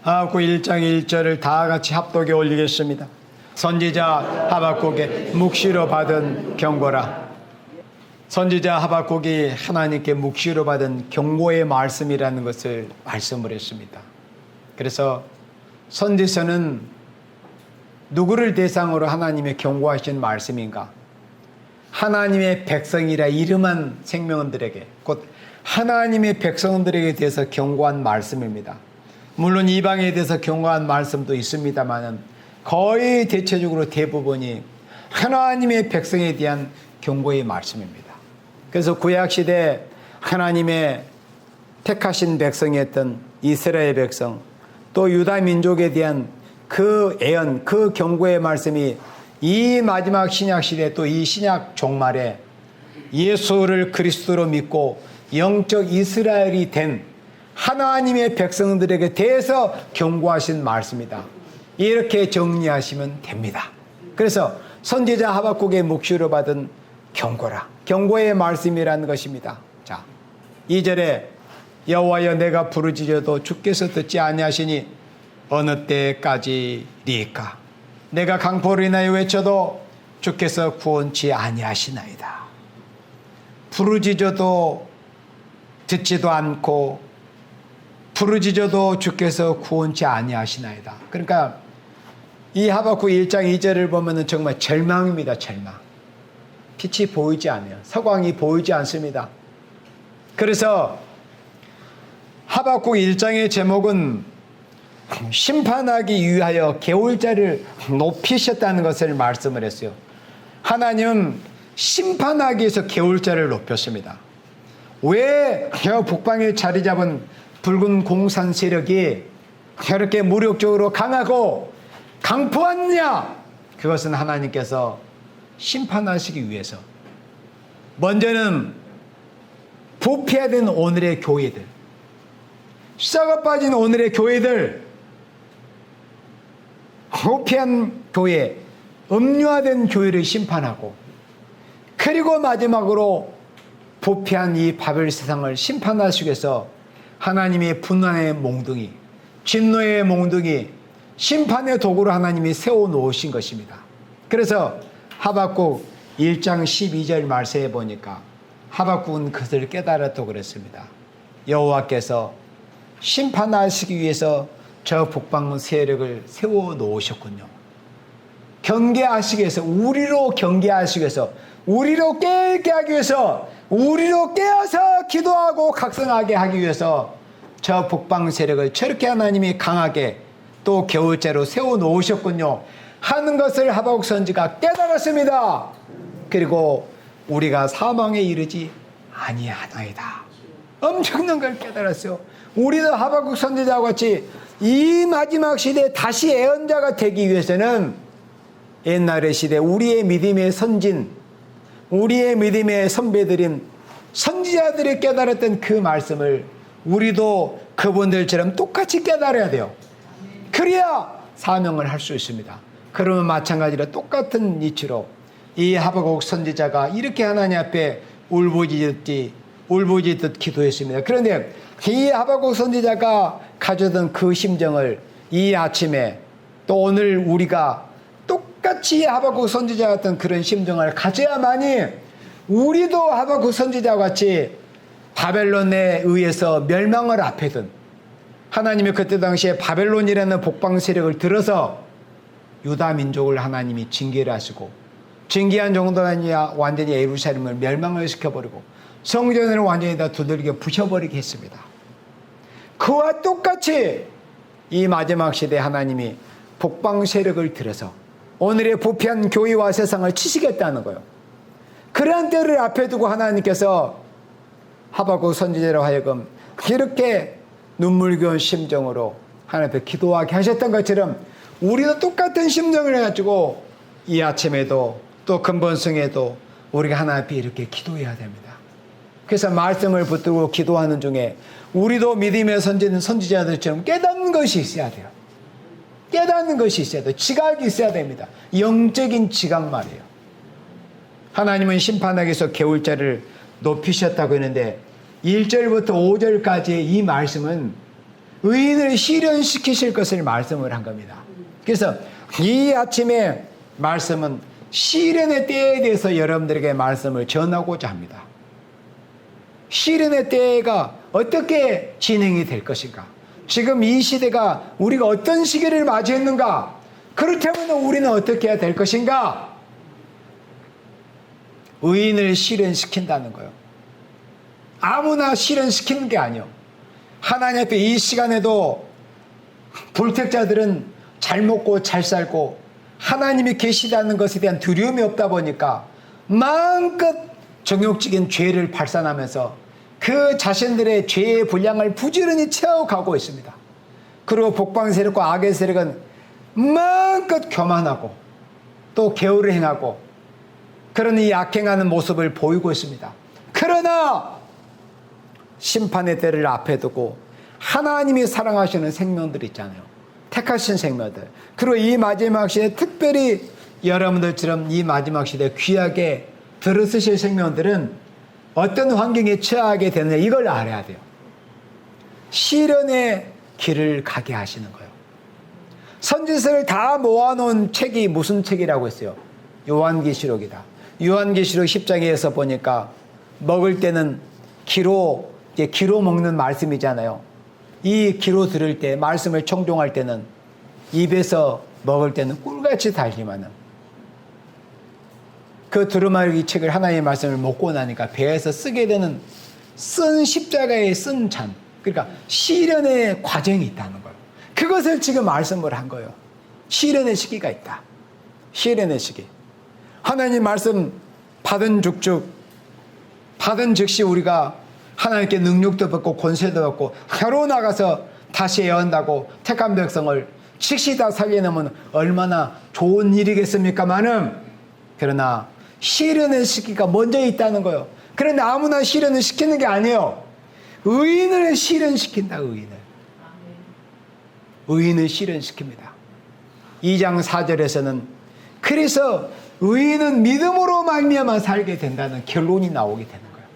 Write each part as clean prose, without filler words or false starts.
하박국 1장 1절을 다 같이 합독에 올리겠습니다. 선지자 하박국의 묵시로 받은 경고라. 선지자 하박국이 하나님께 묵시로 받은 경고의 말씀이라는 것을 말씀을 했습니다. 그래서 선지서는 누구를 대상으로 하나님의 경고하신 말씀인가? 하나님의 백성이라 이름한 생명들에게, 곧 하나님의 백성들에게 대해서 경고한 말씀입니다. 물론 이방에 대해서 경고한 말씀도 있습니다만 거의 대체적으로 대부분이 하나님의 백성에 대한 경고의 말씀입니다. 그래서 구약시대 하나님의 택하신 백성이었던 이스라엘 백성, 또 유다 민족에 대한 그 애언, 그 경고의 말씀이 이 마지막 신약시대, 또 이 신약 종말에 예수를 그리스도로 믿고 영적 이스라엘이 된 하나님의 백성들에게 대해서 경고하신 말씀이다. 이렇게 정리하시면 됩니다. 그래서 선지자 하박국의 묵시로 받은 경고라, 경고의 말씀이라는 것입니다. 자, 2절에 여호와여 내가 부르짖어도 주께서 듣지 아니하시니 어느 때까지리까? 내가 강포로 인하여 외쳐도 주께서 구원치 아니하시나이다. 부르짖어도 듣지도 않고 부르짖어도 주께서 구원치 아니하시나이다. 그러니까 이 하박국 1장 2절을 보면 정말 절망입니다. 절망. 빛이 보이지 않아요. 서광이 보이지 않습니다. 그래서 하박국 1장의 제목은 심판하기 위하여 개울자를 높이셨다는 것을 말씀을 했어요. 하나님은 심판하기 위해서 개울자를 높였습니다. 왜 북방에 자리 잡은 붉은 공산 세력이 이렇게 무력적으로 강하고 강포하느냐? 그것은 하나님께서 심판하시기 위해서 먼저는 부패된 오늘의 교회들, 썩어 빠진 오늘의 교회들, 부패한 교회, 음료화된 교회를 심판하고, 그리고 마지막으로 부패한 이 바벨 세상을 심판하시기 위해서 하나님의 분난의 몽둥이, 진노의 몽둥이, 심판의 도구로 하나님이 세워놓으신 것입니다. 그래서 하박국 1장 12절 말씀해 보니까 하박국은 그것을 깨달았다고 그랬습니다. 여호와께서 심판하시기 위해서 저 북방 세력을 세워놓으셨군요. 경계하시기 위해서, 우리로 경계하시기 위해서, 우리로 깨게 하기 위해서, 우리로 깨어서 기도하고 각성하게 하기 위해서 저 북방 세력을 저렇게 하나님이 강하게 또 겨울째로 세워놓으셨군요 하는 것을 하박국 선지가 깨달았습니다. 그리고 우리가 사망에 이르지 아니하나이다. 엄청난 걸 깨달았어요. 우리도 하박국 선지자와 같이 이 마지막 시대에 다시 애언자가 되기 위해서는 옛날의 시대 우리의 믿음의 선진, 우리의 믿음의 선배들인 선지자들이 깨달았던 그 말씀을 우리도 그분들처럼 똑같이 깨달아야 돼요. 그래야 사명을 할 수 있습니다. 그러면 마찬가지로 똑같은 이치로 이 하박국 선지자가 이렇게 하나님 앞에 울부짖듯 기도했습니다. 그런데 이 하박국 선지자가 가졌던 그 심정을 이 아침에 또 오늘 우리가 똑같이 하박국 선지자 같은 그런 심정을 가져야만이 우리도 하박국 선지자와 같이 바벨론에 의해서 멸망을 앞에둔 하나님이 그때 당시에 바벨론이라는 북방 세력을 들어서 유다 민족을 하나님이 징계를 하시고, 징계한 정도가 아니라 완전히 예루살렘을 멸망을 시켜버리고 성전을 완전히 다 두들겨 부셔버리게 했습니다. 그와 똑같이 이 마지막 시대에 하나님이 북방 세력을 들어서 오늘의 부패한 교회와 세상을 치시겠다는 거예요. 그러한 때를 앞에 두고 하나님께서 하박국 선지자로 하여금 이렇게 눈물겨운 심정으로 하나님 앞에 기도하게 하셨던 것처럼 우리도 똑같은 심정을 해가지고 이 아침에도 또 근본성에도 우리가 하나님 앞에 이렇게 기도해야 됩니다. 그래서 말씀을 붙들고 기도하는 중에 우리도 믿음의 선지자들처럼 깨닫는 것이 있어야 돼요. 깨닫는 것이 있어야 돼요. 지각이 있어야 됩니다. 영적인 지각 말이에요. 하나님은 심판하기 위해서 개울자를 높이셨다고 했는데 1절부터 5절까지의 이 말씀은 의인을 실현시키실 것을 말씀을 한 겁니다. 그래서 이 아침에 말씀은 시련의 때에 대해서 여러분들에게 말씀을 전하고자 합니다. 시련의 때가 어떻게 진행이 될 것인가? 지금 이 시대가 우리가 어떤 시기를 맞이했는가? 그렇다면 우리는 어떻게 해야 될 것인가? 의인을 실현시킨다는 거예요. 아무나 실현시키는 게 아니에요. 하나님 앞에 이 시간에도 불택자들은 잘 먹고 잘 살고 하나님이 계시다는 것에 대한 두려움이 없다 보니까 마음껏 정욕적인 죄를 발산하면서 그 자신들의 죄의 분량을 부지런히 채워가고 있습니다. 그리고 복방 세력과 악의 세력은 마음껏 교만하고 또 게으를 행하고 그런 이 악행하는 모습을 보이고 있습니다. 그러나 심판의 때를 앞에 두고 하나님이 사랑하시는 생명들 있잖아요. 택하신 생명들. 그리고 이 마지막 시대에 특별히 여러분들처럼 이 마지막 시대에 귀하게 들으실 생명들은 어떤 환경에 처하게 되느냐 이걸 알아야 돼요. 시련의 길을 가게 하시는 거예요. 선지서를 다 모아놓은 책이 무슨 책이라고 했어요? 요한계시록이다. 요한계시록 10장에서 보니까 먹을 때는 기로 먹는 말씀이잖아요. 이 기로 들을 때 말씀을 청종할 때는 입에서 먹을 때는 꿀같이 달지만은 그 두루마리 책을 하나님의 말씀을 먹고 나니까 배에서 쓰게 되는 쓴 십자가에 쓴 잔, 그러니까 시련의 과정이 있다는 거예요. 그것을 지금 말씀을 한 거예요. 시련의 시기가 있다. 시련의 시기. 하나님 말씀 받은 즉시 우리가 하나님께 능력도 받고 권세도 받고 바로 나가서 다시 해야 한다고 택한 백성을 즉시 다 살려내면 얼마나 좋은 일이겠습니까마는, 그러나 시련의 시기가 먼저 있다는 거예요. 그런데 아무나 실현을 시키는 게 아니에요. 의인을 실현시킨다. 의인을 실현시킵니다. 2장 4절에서는 그래서 의인은 믿음으로 말미암아 살게 된다는 결론이 나오게 되는 거예요.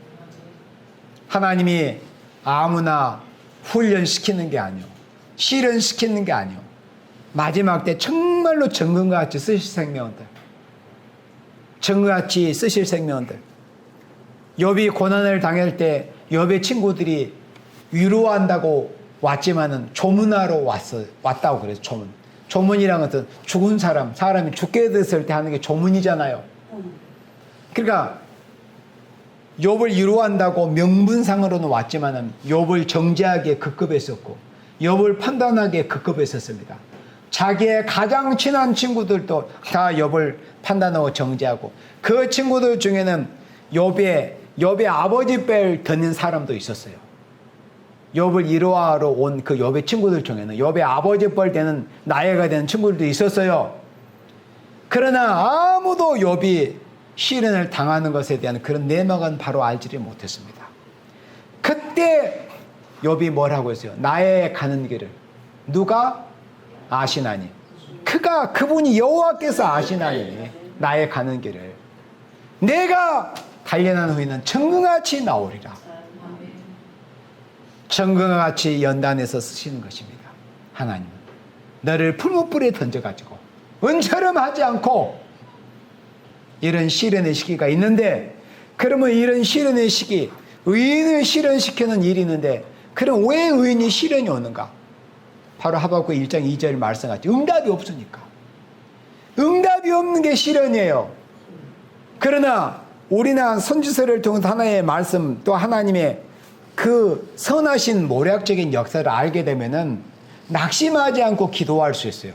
하나님이 아무나 훈련시키는 게 아니에요. 실현시키는 게 아니에요. 마지막 때 정말로 정금과 같이 쓰실 생명들, 정금같이 쓰실 생명들. 욥이 고난을 당할 때 욥의 친구들이 위로한다고 왔지만은 조문하러 왔다고 그래서 조문이란 것은 죽은 사람이 죽게 됐을 때 하는 게 조문이잖아요. 그러니까 욥을 위로한다고 명분상으로는 왔지만은 욥을 정죄하기에 급급했었고 욥을 판단하기에 급급했었습니다. 자기의 가장 친한 친구들도 다 욥을 판단하고 정죄하고, 그 친구들 중에는 욥의 아버지 辈를 듣는 사람도 있었어요. 욥을 위로하러 온 그 욥의 친구들 중에는 욥의 아버지 輩 되는 나이가 되는 친구들도 있었어요. 그러나 아무도 욥이 시련을 당하는 것에 대한 그런 내막은 바로 알지를 못했습니다. 그때 욥이 뭐라고 했어요? 나의 가는 길을 누가 아시나니? 그분이 여호와께서 아시나니 나의 가는 길을 내가 단련한 후에는 정금같이 나오리라. 정금과 같이 연단해서 쓰시는 것입니다. 하나님은 너를 풀무불에 던져가지고 은처럼 하지 않고, 이런 시련의 시기가 있는데, 그러면 이런 시련의 시기, 의인을 실현시키는 일이 있는데, 그럼 왜 의인이 시련이 오는가? 바로 하박국 1장 2절 말씀하죠. 응답이 없으니까. 응답이 없는 게 시련이에요. 그러나 우리나 선지서를 통해서 하나님의 말씀, 또 하나님의 그 선하신 모략적인 역사를 알게 되면은 낙심하지 않고 기도할 수 있어요.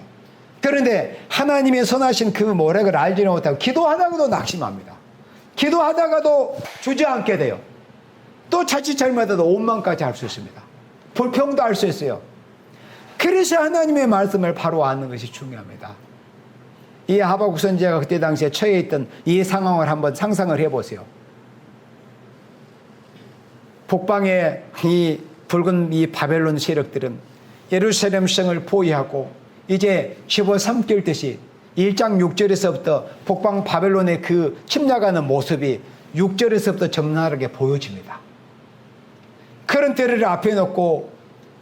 그런데 하나님의 선하신 그 모략을 알지는 못하고 기도하다가도 낙심합니다. 기도하다가도 주저앉게 돼요. 또 자칫 잘못해도 원망까지 할 수 있습니다. 불평도 할 수 있어요. 그래서 하나님의 말씀을 바로 아는 것이 중요합니다. 이 하박국 선지자가 그때 당시에 처해 있던 이 상황을 한번 상상을 해보세요. 북방의 이 붉은 이 바벨론 세력들은 예루살렘 성을 포위하고 이제 집어삼킬 듯이 1장 6절에서부터 북방 바벨론의 그 침략하는 모습이 6절에서부터 적나라하게 보여집니다. 그런 때를 앞에 놓고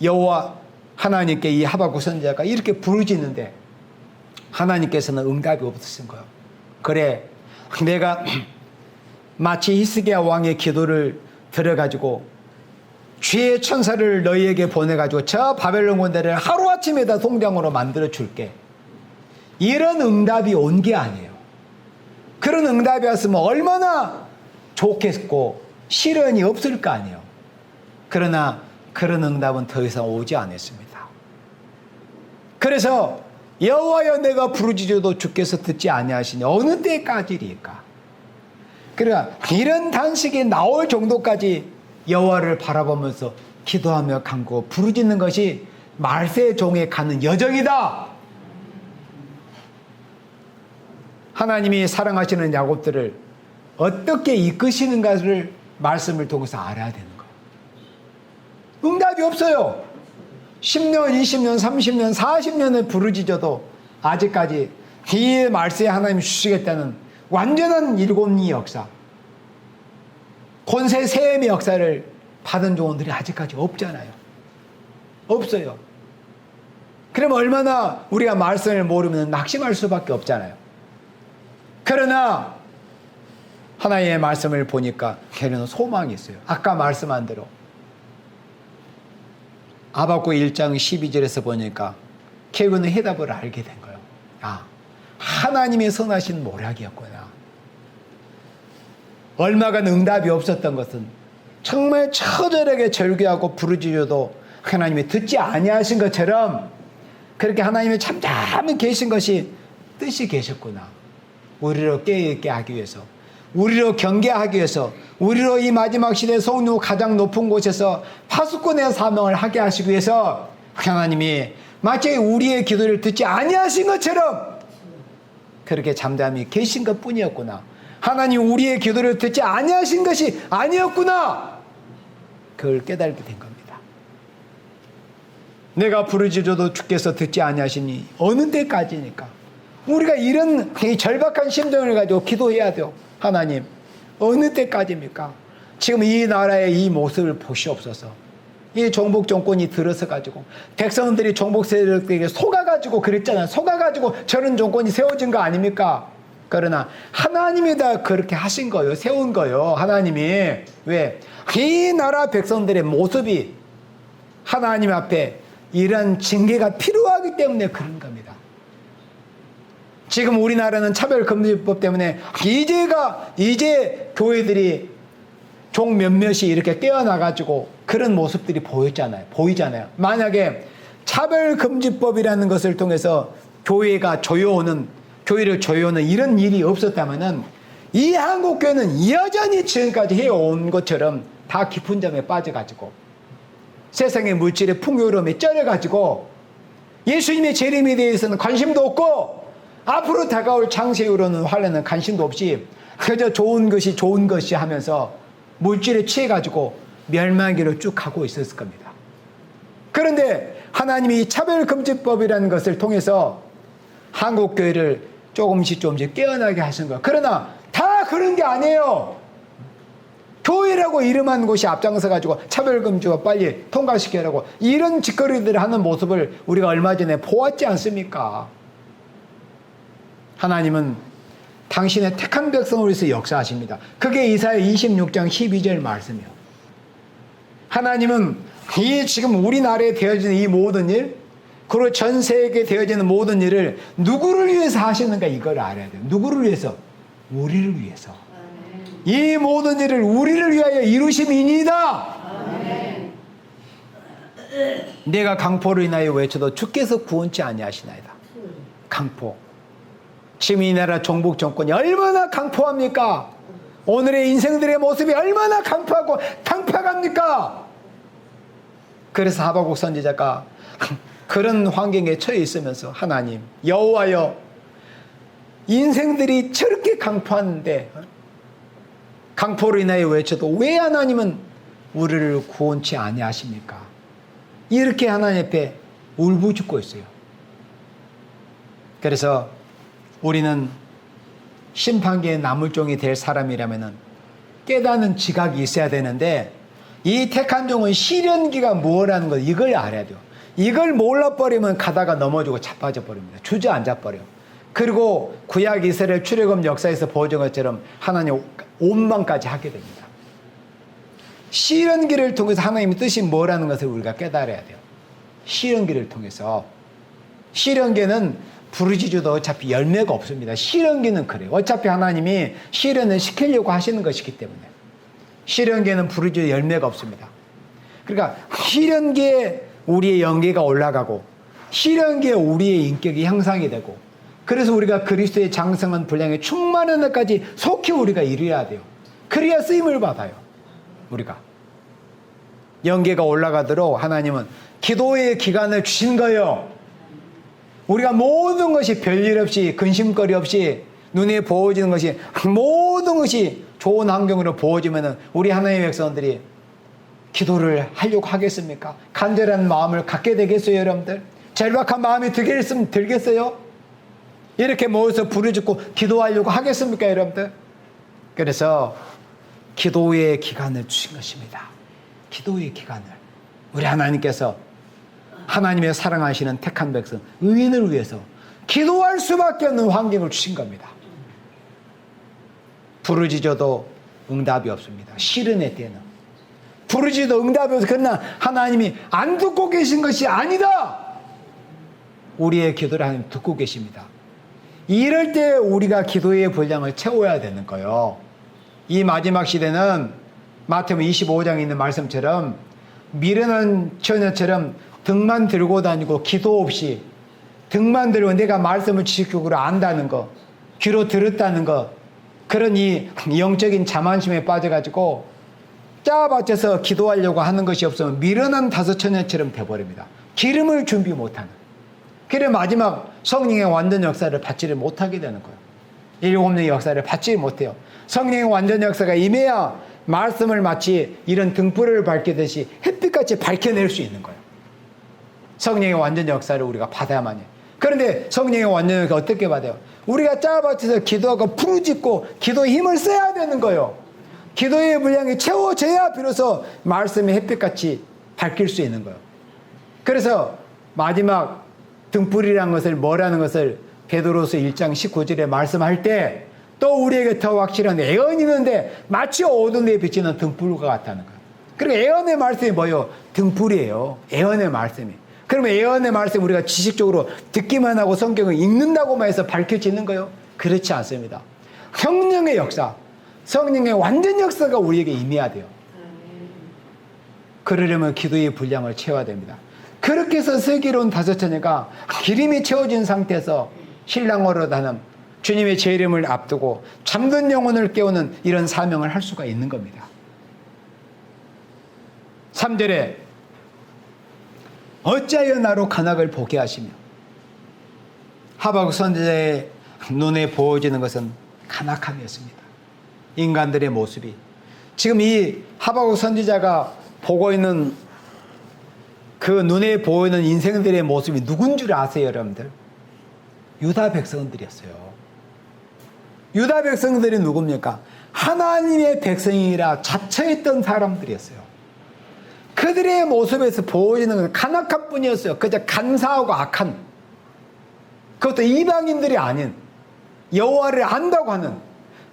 여호와 하나님께 이 하박국 선지자가 이렇게 부르짖는데 하나님께서는 응답이 없으신 거예요. 그래, 내가 마치 히스기야 왕의 기도를 들어가지고 주의 천사를 너희에게 보내가지고 저 바벨론 군대를 하루아침에 다 송장으로 만들어 줄게. 이런 응답이 온 게 아니에요. 그런 응답이 왔으면 얼마나 좋겠고 시련이 없을 거 아니에요. 그러나 그런 응답은 더 이상 오지 않았습니다. 그래서 여호와여 내가 부르짖어도 주께서 듣지 아니하시니 어느 때까지리까? 그러니까 이런 단식이 나올 정도까지 여호와를 바라보면서 기도하며 간구 부르짖는 것이 말세 종에 가는 여정이다. 하나님이 사랑하시는 야곱들을 어떻게 이끄시는가를 말씀을 통해서 알아야 되는 거예요. 응답이 없어요. 10년, 20년, 30년, 40년을 부르짖어도 아직까지 이 말세에 하나님이 주시겠다는 완전한 일곱리 역사, 권세 세임의 역사를 받은 종들이 아직까지 없잖아요. 없어요. 그럼 얼마나 우리가 말씀을 모르면 낙심할 수밖에 없잖아요. 그러나 하나님의 말씀을 보니까 걔는 소망이 있어요. 아까 말씀한 대로 하박국 1장 12절에서 보니까 걔는 해답을 알게 된 거예요. 아, 하나님의 선하신 모략이었구나. 얼마간 응답이 없었던 것은 정말 처절하게 절규하고 부르짖어도 하나님이 듣지 아니하신 것처럼 그렇게 하나님이 잠잠히 계신 것이 뜻이 계셨구나. 우리로 깨어있게 하기 위해서, 우리로 경계하기 위해서, 우리로 이 마지막 시대 성령 가장 높은 곳에서 파수꾼의 사명을 하게 하시기 위해서 하나님이 마치 우리의 기도를 듣지 아니하신 것처럼 그렇게 잠잠히 계신 것뿐이었구나. 하나님 우리의 기도를 듣지 아니하신 것이 아니었구나. 그걸 깨달게 된 겁니다. 내가 부르짖어도 주께서 듣지 아니하시니 어느 때까지니까. 우리가 이런 절박한 심정을 가지고 기도해야 돼요. 하나님 어느 때까지입니까? 지금 이 나라의 이 모습을 보시옵소서. 이 종북 정권이 들어서 가지고 백성들이 종북 세력들에게 속아가지고 그랬잖아요. 속아가지고 저런 정권이 세워진 거 아닙니까? 그러나 하나님이 다 그렇게 하신 거예요. 세운 거예요. 하나님이. 왜? 이 나라 백성들의 모습이 하나님 앞에 이런 징계가 필요하기 때문에 그런 겁니다. 지금 우리나라는 차별금지법 때문에 이제 교회들이 종 몇몇이 이렇게 깨어나가지고 그런 모습들이 보이잖아요. 만약에 차별금지법이라는 것을 통해서 교회를 조여오는 이런 일이 없었다면은 이 한국교회는 여전히 지금까지 해온 것처럼 다 깊은 잠에 빠져가지고 세상의 물질의 풍요로움에 쩔어가지고 예수님의 재림에 대해서는 관심도 없고 앞으로 다가올 창세후로는 환란은 관심도 없이 그저 좋은 것이 하면서 물질에 취해가지고 멸망기로 쭉 가고 있었을 겁니다. 그런데 하나님이 차별금지법이라는 것을 통해서 한국교회를 조금씩 깨어나게 하신 거예요. 그러나 다 그런 게 아니에요. 교회라고 이름한 곳이 앞장서가지고 차별금지법 빨리 통과시키라고 이런 짓거리들을 하는 모습을 우리가 얼마 전에 보았지 않습니까? 하나님은 당신의 택한 백성을 위해서 역사하십니다. 그게 이사야 26장 12절 말씀이에요. 하나님은 이 지금 우리나라에 되어지는 이 모든 일, 그리고 전 세계에 되어지는 모든 일을 누구를 위해서 하시는가 이걸 알아야 돼요. 누구를 위해서? 우리를 위해서. 이 모든 일을 우리를 위하여 이루심이니이다. 내가 강포로 인하여 외쳐도 주께서 구원치 아니하시나이다. 강포. 지금 이 나라 종북 정권이 얼마나 강포합니까? 오늘의 인생들의 모습이 얼마나 강포하고 강팍합니까? 그래서 하박국 선지자가 그런 환경에 처해 있으면서 하나님 여호와여 인생들이 저렇게 강포하는데 강포로 인하여 외쳐도 왜 하나님은 우리를 구원치 아니하십니까? 이렇게 하나님 앞에 울부짖고 있어요. 그래서 우리는 심판기에 남을 종이 될 사람이라면 깨닫는 지각이 있어야 되는데 이 택한 종은 시련기가 무엇이라는 것 이걸 알아야 돼요. 이걸 몰라버리면 가다가 넘어지고 자빠져 버립니다. 주저앉아 버려. 그리고 구약 이스라엘 출애굽 역사에서 보여준 것처럼 하나님 원망까지 하게 됩니다. 시련기를 통해서 하나님의 뜻이 뭐라는 것을 우리가 깨달아야 돼요. 시련기를 통해서. 시련기는 부르짖어도 어차피 열매가 없습니다. 시련기는 그래요. 어차피 하나님이 시련을 시키려고 하시는 것이기 때문에. 시련기는 부르짖어도 열매가 없습니다. 그러니까 시련기에 우리의 영계가 올라가고 시련기에 우리의 인격이 형상이 되고 그래서 우리가 그리스도의 장성한 분량에 충만한 데까지 속히 우리가 이루어야 돼요. 그래야 쓰임을 받아요. 우리가. 영계가 올라가도록 하나님은 기도의 기간을 주신 거예요. 우리가 모든 것이 별일 없이 근심거리 없이 눈에 보여지는 것이 모든 것이 좋은 환경으로 보여지면 우리 하나님의 백성들이 기도를 하려고 하겠습니까? 간절한 마음을 갖게 되겠어요, 여러분들? 절박한 마음이 들겠어요? 이렇게 모여서 부르짖고 기도하려고 하겠습니까, 여러분들? 그래서 기도의 기간을 주신 것입니다. 기도의 기간을. 우리 하나님께서 하나님의 사랑하시는 택한 백성, 의인을 위해서 기도할 수밖에 없는 환경을 주신 겁니다. 부르짖어도 응답이 없습니다. 시련의 때는. 부르짖어도 응답이 없어서 그러나 하나님이 안 듣고 계신 것이 아니다. 우리의 기도를 하나님 듣고 계십니다. 이럴 때 우리가 기도의 분량을 채워야 되는 거예요. 이 마지막 시대는 마태복음 25장에 있는 말씀처럼 미련한 처녀처럼 등만 들고 다니고 기도 없이 등만 들고 내가 말씀을 지식적으로 안다는 거, 귀로 들었다는 거, 그런 이 영적인 자만심에 빠져가지고 짜맞춰서 기도하려고 하는 것이 없으면 미련한 다섯 처녀처럼 돼버립니다. 기름을 준비 못하는. 그래 마지막 성령의 완전 역사를 받지를 못하게 되는 거예요. 일곱 명의 역사를 받지 못해요. 성령의 완전 역사가 임해야 말씀을 마치 이런 등불을 밝히듯이 햇빛같이 밝혀낼 수 있는 거예요. 성령의 완전 역사를 우리가 받아야만 해요. 그런데 성령의 완전 역사 어떻게 받아요? 우리가 짜맞춰서 기도하고 부르짖고 기도의 힘을 써야 되는 거예요. 기도의 분량이 채워져야 비로소 말씀의 햇빛같이 밝힐 수 있는 거예요. 그래서 마지막 등불이라는 것을 뭐라는 것을 베드로서 1장 19절에 말씀할 때 또 우리에게 더 확실한 애언이 있는데 마치 어두운 데에 비치는 등불과 같다는 거예요. 그리고 애언의 말씀이 뭐예요? 등불이에요. 애언의 말씀이. 그러면 애언의 말씀 우리가 지식적으로 듣기만 하고 성경을 읽는다고만 해서 밝혀지는 거예요? 그렇지 않습니다. 성령의 역사, 성령의 완전 역사가 우리에게 임해야 돼요. 그러려면 기도의 분량을 채워야 됩니다. 그렇게 해서 슬기로운 다섯 처녀가 기름이 채워진 상태에서 신랑으로 다는 주님의 재림을 앞두고 잠든 영혼을 깨우는 이런 사명을 할 수가 있는 겁니다. 3절에 어찌하여 나로 간악을 보게 하시며. 하박국 선지자의 눈에 보여지는 것은 간악함이었습니다. 인간들의 모습이. 지금 이 하박국 선지자가 보고 있는 그 눈에 보이는 인생들의 모습이 누군 줄 아세요, 여러분들? 유다 백성들이었어요. 유다 백성들이 누굽니까? 하나님의 백성이라 자처했던 사람들이었어요. 그들의 모습에서 보여지는 것은 간악한 뿐이었어요. 그저 간사하고 악한, 그것도 이방인들이 아닌 여호와를 안다고 하는,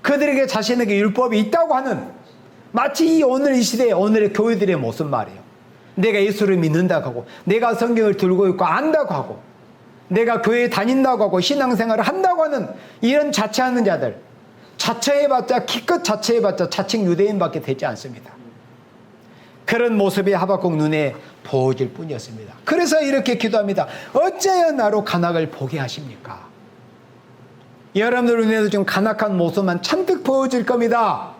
그들에게 자신에게 율법이 있다고 하는, 마치 오늘 이 시대의 오늘의 교회들의 모습 말이에요. 내가 예수를 믿는다고 하고, 내가 성경을 들고 있고 안다고 하고, 내가 교회에 다닌다고 하고 신앙생활을 한다고 하는 이런 자처하는 자들, 자처해봤자 기껏 자처해봤자 자칭 유대인밖에 되지 않습니다. 그런 모습이 하박국 눈에 보여질 뿐이었습니다. 그래서 이렇게 기도합니다. 어찌하여 나로 간악을 보게 하십니까? 여러분들 눈에도 좀 간악한 모습만 잔뜩 보여질 겁니다.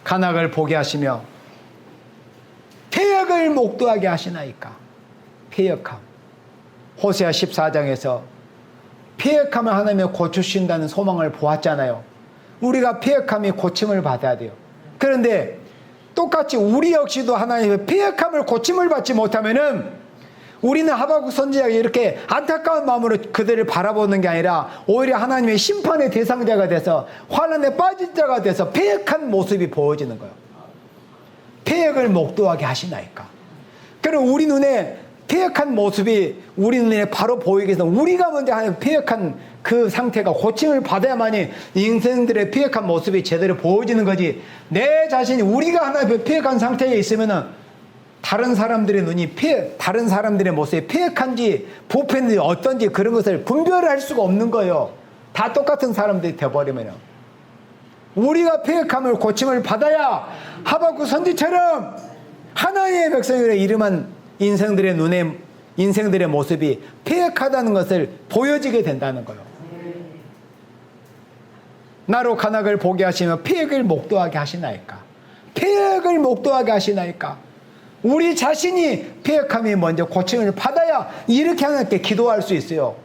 간악을 보게 하시며 패역을 목도하게 하시나이까? 패역함. 호세아 14장에서 패역함을 하나님이 고쳐주신다는 소망을 보았잖아요. 우리가 패역함이 고침을 받아야 돼요. 그런데 똑같이 우리 역시도 하나님의 패역함을 고침을 받지 못하면은 우리는 하박국 선지자가 이렇게 안타까운 마음으로 그들을 바라보는 게 아니라 오히려 하나님의 심판의 대상자가 돼서 환난에 빠질 자가 돼서 패역한 모습이 보여지는 거예요. 패역을 목도하게 하시나이까? 그럼 우리 눈에 폐역한 모습이 우리 눈에 바로 보이게 해서 우리가 먼저 하는 폐역한 그 상태가 고침을 받아야만이 인생들의 폐역한 모습이 제대로 보여지는 거지. 내 자신이 우리가 하나의 폐역한 상태에 있으면은 다른 사람들의 눈이 다른 사람들의 모습이 폐역한지 부패인지 어떤지 그런 것을 분별을 할 수가 없는 거예요. 다 똑같은 사람들이 돼버리면은. 우리가 폐역함을 고침을 받아야 하박국 선지처럼 하나님의 백성으로 이름한 인생들의 눈에 인생들의 모습이 폐역하다는 것을 보여지게 된다는 거예요. 나로 간악을 보게 하시며 폐역을 목도하게 하시나이까. 폐역을 목도하게 하시나이까. 우리 자신이 폐역함이 먼저 고침을 받아야 이렇게 하나님께 기도할 수 있어요.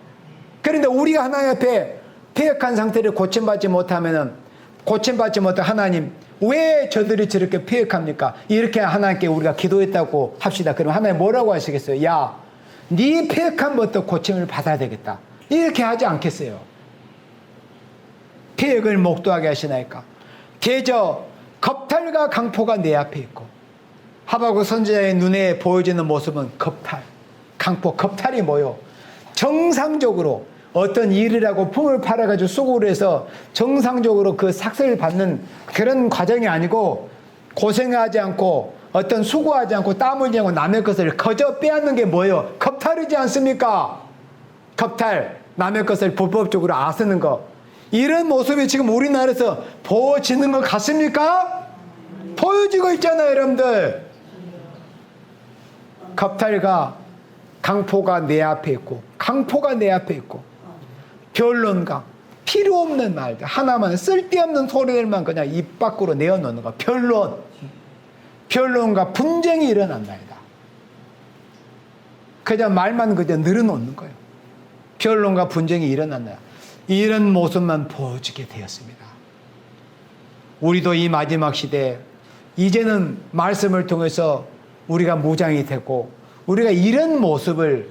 그런데 우리가 하나님 앞에 폐역한 상태를 고침받지 못하면은 고침받지 못한 하나님 왜 저들이 저렇게 폐역합니까? 이렇게 하나님께 우리가 기도했다고 합시다. 그럼 하나님 뭐라고 하시겠어요? 야, 네 폐역함부터 고침을 받아야 되겠다. 이렇게 하지 않겠어요? 폐역을 목도하게 하시나이까. 대저 겁탈과 강포가 내 앞에 있고 하박국 선지자의 눈에 보여지는 모습은 겁탈, 강포, 겁탈이 뭐요? 정상적으로 어떤 일을 하고 품을 팔아가지고 수고를 해서 정상적으로 그 삭슬을 받는 그런 과정이 아니고 고생하지 않고 어떤 수고하지 않고 땀 흘리지 않고 남의 것을 거저 빼앗는 게 뭐예요? 겁탈이지 않습니까? 겁탈, 남의 것을 불법적으로 앗는 거. 이런 모습이 지금 우리나라에서 보여지는 것 같습니까? 보여지고 있잖아요, 여러분들. 겁탈과 강포가 내 앞에 있고 강포가 내 앞에 있고 변론과 필요 없는 말들 하나만 쓸데없는 소리들만 그냥 입 밖으로 내어놓는 거. 변론과 분쟁이 일어난다이다. 그냥 말만 그저 늘어놓는 거예요. 변론과 분쟁이 일어난다. 이런 모습만 보여지게 되었습니다. 우리도 이 마지막 시대에 이제는 말씀을 통해서 우리가 무장이 되고 우리가 이런 모습을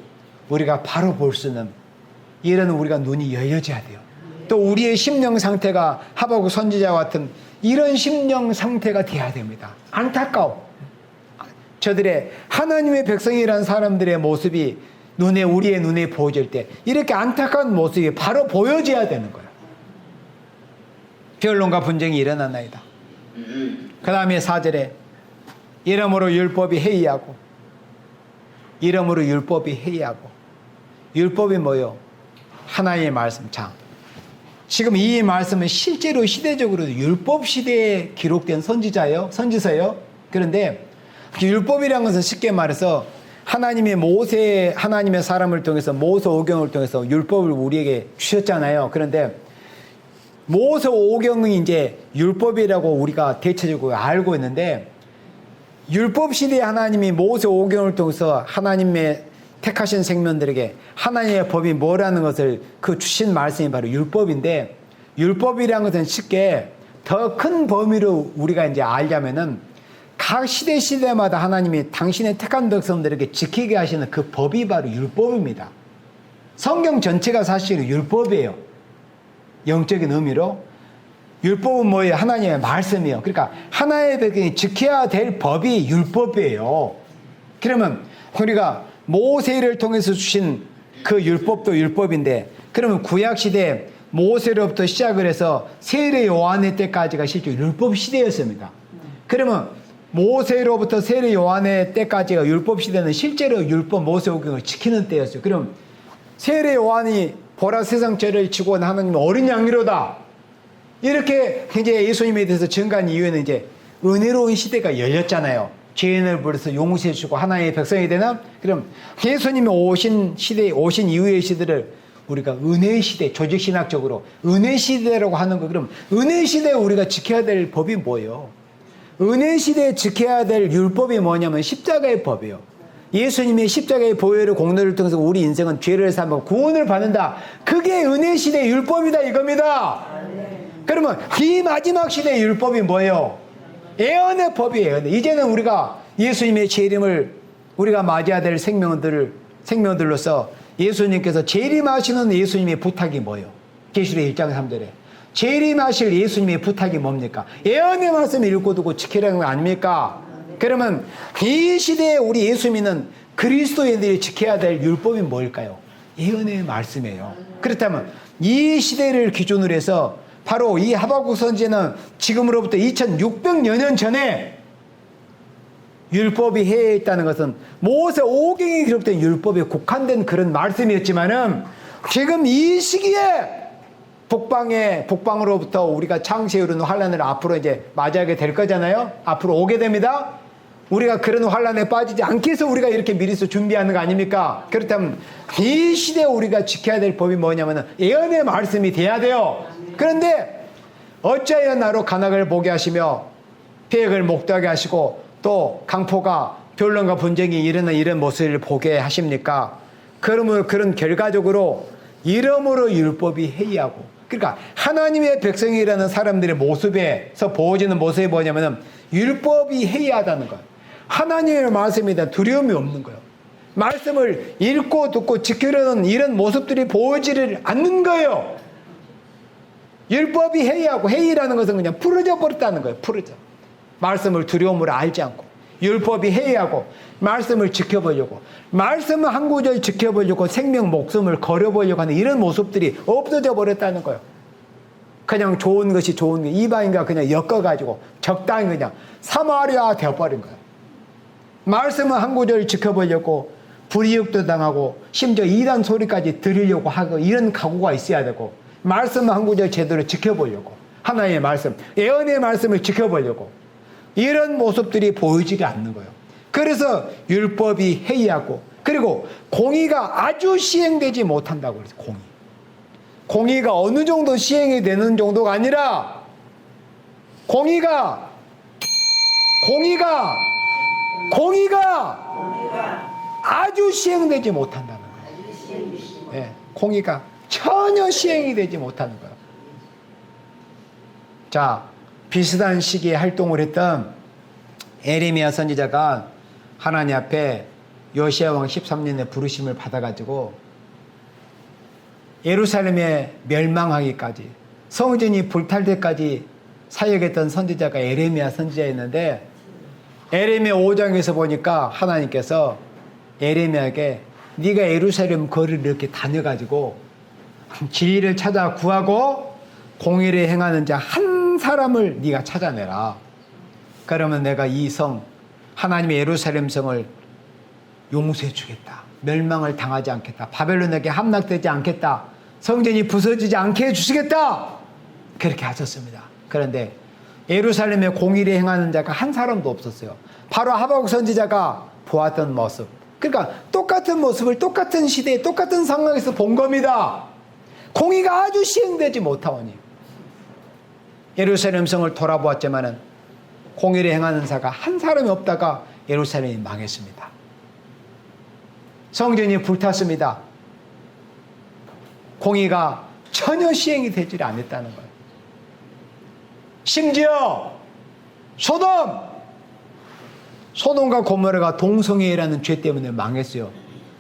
우리가 바로 볼 수는 이런 우리가 눈이 열려져야 돼요. 또 우리의 심령 상태가 하박국 선지자와 같은 이런 심령 상태가 돼야 됩니다. 안타까워. 저들의 하나님의 백성이라는 사람들의 모습이 우리의 눈에 보여질 때 이렇게 안타까운 모습이 바로 보여져야 되는 거예요. 변론과 분쟁이 일어나나이다. 그 다음에 4절에 이러므로 율법이 해이하고 이러므로 율법이 해이하고 율법이 뭐요? 하나님의 말씀. 자, 지금 이 말씀은 실제로 시대적으로 율법 시대에 기록된 선지서예요. 그런데 율법이라는 것은 쉽게 말해서 하나님의 사람을 통해서 모세 오경을 통해서 율법을 우리에게 주셨잖아요. 그런데 모세 오경이 이제 율법이라고 우리가 대체적으로 알고 있는데 율법 시대에 하나님이 모세 오경을 통해서 하나님의 택하신 생명들에게 하나님의 법이 뭐라는 것을 주신 말씀이 바로 율법인데 율법이라는 것은 쉽게 더 큰 범위로 우리가 이제 알자면은 각 시대마다 하나님이 당신의 택한 백성들에게 지키게 하시는 그 법이 바로 율법입니다. 성경 전체가 사실은 율법이에요. 영적인 의미로. 율법은 뭐예요? 하나님의 말씀이에요. 그러니까 하나님의 백성이 지켜야 될 법이 율법이에요. 그러면 우리가 모세를 통해서 주신 그 율법도 율법인데 그러면 구약시대 모세로부터 시작을 해서 세례 요한의 때까지가 실제 율법 시대였습니다. 그러면 모세로부터 세례 요한의 때까지가 율법 시대는 실제로 율법 모세오경을 지키는 때였어요. 그럼 세례 요한이 보라 세상 죄를 지고 온 하나님 어린 양이로다. 이렇게 이제 예수님에 대해서 증거한 이유에는 이제 은혜로운 시대가 열렸잖아요. 죄인을 부려서 용서해 주고 하나님의 백성이 되는 그럼 예수님이 오신 이후의 시대를 우리가 은혜 시대, 조직 신학적으로 은혜 시대라고 하는 거. 그럼 은혜 시대에 우리가 지켜야 될 법이 뭐예요? 은혜 시대에 지켜야 될 율법이 뭐냐면 십자가의 법이에요. 예수님의 십자가의 보혈의 공로를 통해서 우리 인생은 죄를 사하고 구원을 받는다. 그게 은혜 시대의 율법이다 이겁니다. 그러면 이 마지막 시대의 율법이 뭐예요? 예언의 법이에요. 이제는 우리가 예수님의 재림을 우리가 맞이해야 될 생명들로서 예수님께서 재림하시는 예수님의 부탁이 뭐예요? 계시록 1장 3절에 재림하실 예수님의 부탁이 뭡니까? 예언의 말씀을 읽고 두고 지키라는 거 아닙니까? 그러면 이 시대에 우리 예수 믿는 그리스도인들이 지켜야 될 율법이 뭘까요? 예언의 말씀이에요. 그렇다면 이 시대를 기준으로 해서 바로 이 하박국 선지자는 지금으로부터 2600여 년 전에 율법이 해야했다는 것은 모세 오경에 기록된 율법에 국한된 그런 말씀이었지만은 지금 이 시기에 북방으로부터 우리가 창세에 이르는 환란을 앞으로 이제 맞이하게 될 거잖아요. 앞으로 오게 됩니다. 우리가 그런 환란에 빠지지 않게 해서 우리가 이렇게 미리서 준비하는 거 아닙니까? 그렇다면 이 시대에 우리가 지켜야 될 법이 뭐냐면 예언의 말씀이 돼야 돼요. 그런데 어찌하여 나로 간악을 보게 하시며 폐역을 목도하게 하시고 또 강포가 변론과 분쟁이 일어나는 이런 모습을 보게 하십니까? 그러므로 그런 결과적으로 이러므로 율법이 해이하고, 그러니까 하나님의 백성이라는 사람들의 모습에서 보여지는 모습이 뭐냐면 율법이 해이하다는 거예요. 하나님의 말씀에 대한 두려움이 없는 거예요. 말씀을 읽고 듣고 지키려는 이런 모습들이 보이지를 않는 거예요. 율법이 해이하고, 해이라는 것은 그냥 풀어져 버렸다는 거예요. 풀어져. 말씀을 두려움으로 알지 않고, 율법이 해이하고, 말씀을 지켜보려고, 말씀을 한 구절 지켜보려고 생명 목숨을 걸어보려고 하는 이런 모습들이 없어져 버렸다는 거예요. 그냥 좋은 것이 좋은 게 이방인과 그냥 엮어가지고 적당히 그냥 사마리아 되어버린 거예요. 말씀을 한 구절 지켜보려고 불이익도 당하고 심지어 이단 소리까지 들으려고 하고 이런 각오가 있어야 되고, 말씀을 한 구절 제대로 지켜보려고, 하나님의 말씀, 예언의 말씀을 지켜보려고 이런 모습들이 보이지 않는 거예요. 그래서 율법이 해이하고, 그리고 공의가 아주 시행되지 못한다고 그랬어요. 공의가 어느 정도 시행이 되는 정도가 아니라 공의가 아주 시행되지 못한다는 거예요. 네, 공의가 전혀 시행이 되지 못하는 거예요. 자, 비슷한 시기에 활동을 했던 에레미야 선지자가 하나님 앞에 요시야 왕 13년에 부르심을 받아가지고 예루살렘에 멸망하기까지, 성전이 불탈 때까지 사역했던 선지자가 에레미야 선지자였는데, 에레미야 5장에서 보니까 하나님께서 에레미야에게 네가 예루살렘 거리를 이렇게 다녀가지고 진리를 찾아 구하고 공의를 행하는 자 한 사람을 네가 찾아내라. 그러면 내가 이 성, 하나님의 예루살렘 성을 용서해 주겠다. 멸망을 당하지 않겠다. 바벨론에게 함락되지 않겠다. 성전이 부서지지 않게 해주시겠다. 그렇게 하셨습니다. 그런데 예루살렘에 공의를 행하는 자가 한 사람도 없었어요. 바로 하박국 선지자가 보았던 모습. 그러니까 똑같은 모습을 똑같은 시대에 똑같은 상황에서 본 겁니다. 공의가 아주 시행되지 못하오니 예루살렘 성을 돌아보았지만은 공의를 행하는 자가 한 사람이 없다가 예루살렘이 망했습니다. 성전이 불탔습니다. 공의가 전혀 시행이 되지 않았다는 거예요. 심지어 소돔과 고모라가 동성애라는 죄 때문에 망했어요.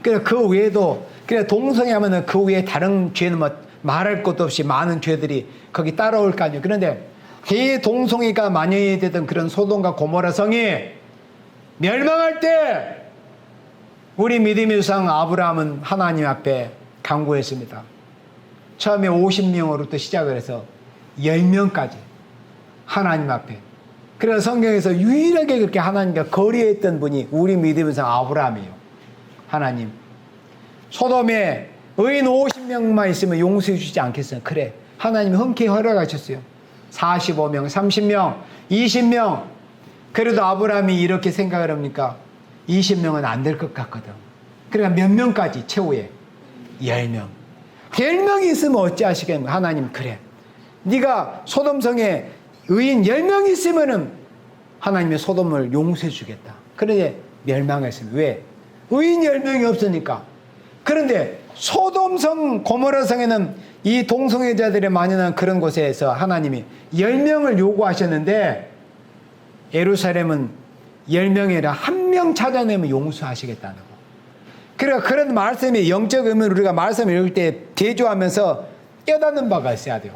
그래 그 외에도, 그래 동성애 하면은 그 외에 다른 죄는 뭐 말할 것도 없이 많은 죄들이 거기 따라올 거 아니에요. 그런데 이 동성애가 만연이 되던 그런 소돔과 고모라 성이 멸망할 때 우리 믿음의 조상 아브라함은 하나님 앞에 간구했습니다. 처음에 50명으로부터 시작을 해서 10명까지 하나님 앞에. 그래서 성경에서 유일하게 그렇게 하나님과 거리했던 분이 우리 믿음의 조상 아브라함이에요. 하나님, 소돔에 의인 50명만 있으면 용서해 주지 않겠어요? 그래, 하나님이 흔쾌히 허락하셨어요. 45명, 30명, 20명. 그래도 아브라함이 이렇게 생각을 합니까? 20명은 안 될 것 같거든. 그러니까 몇 명까지 최후에? 10명. 10명이 있으면 어찌하시겠습니까? 하나님, 그래, 네가 소돔성에 의인 10명이 있으면은 하나님의 소돔을 용서해 주겠다. 그런데 멸망했습니다. 왜? 의인 10명이 없으니까. 그런데 소돔성, 고모라성에는 이 동성애자들의 만연한 그런 곳에서 하나님이 10명을 요구하셨는데 예루살렘은 10명이 아니라 1명 찾아내면 용서하시겠다는 거. 그러니까 그런 말씀이 영적 의미를 우리가 말씀을 읽을 때 대조하면서 깨닫는 바가 있어야 돼요.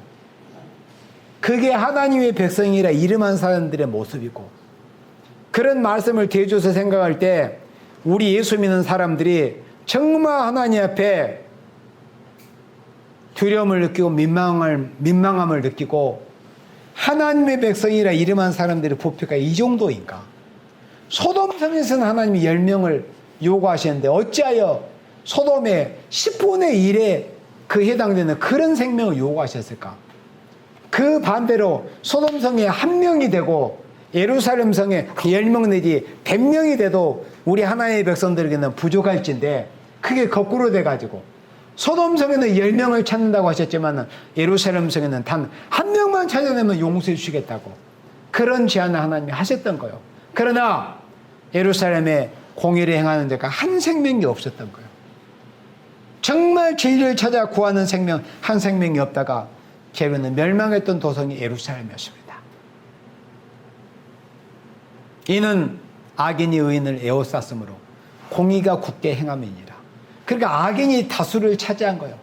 그게 하나님의 백성이라 이름한 사람들의 모습이고, 그런 말씀을 대줘서 생각할 때 우리 예수 믿는 사람들이 정말 하나님 앞에 두려움을 느끼고 민망함을 느끼고 하나님의 백성이라 이름한 사람들의 부피가 이 정도인가? 소돔성에서는 하나님이 10명을 요구하셨는데 어찌하여 소돔의 10분의 1에 그 해당되는 그런 생명을 요구하셨을까? 그 반대로 소돔성에 1명이 되고 예루살렘 성에 10명 내지 100명이 돼도 우리 하나님의 백성들에게는 부족할진데 그게 거꾸로 돼가지고 소돔성에는 10명을 찾는다고 하셨지만 예루살렘 성에는 단 1명만 찾아내면 용서해 주시겠다고 그런 제안을 하나님이 하셨던 거예요. 그러나 예루살렘에 공의를 행하는 데가 한 생명이 없었던 거예요. 정말 진리를 찾아 구하는 생명 한 생명이 없다가 결국은 멸망했던 도성이 예루살렘이었습니다. 이는 악인이 의인을 에워쌌으므로 공의가 굳게 행함이니라. 그러니까 악인이 다수를 차지한 거예요.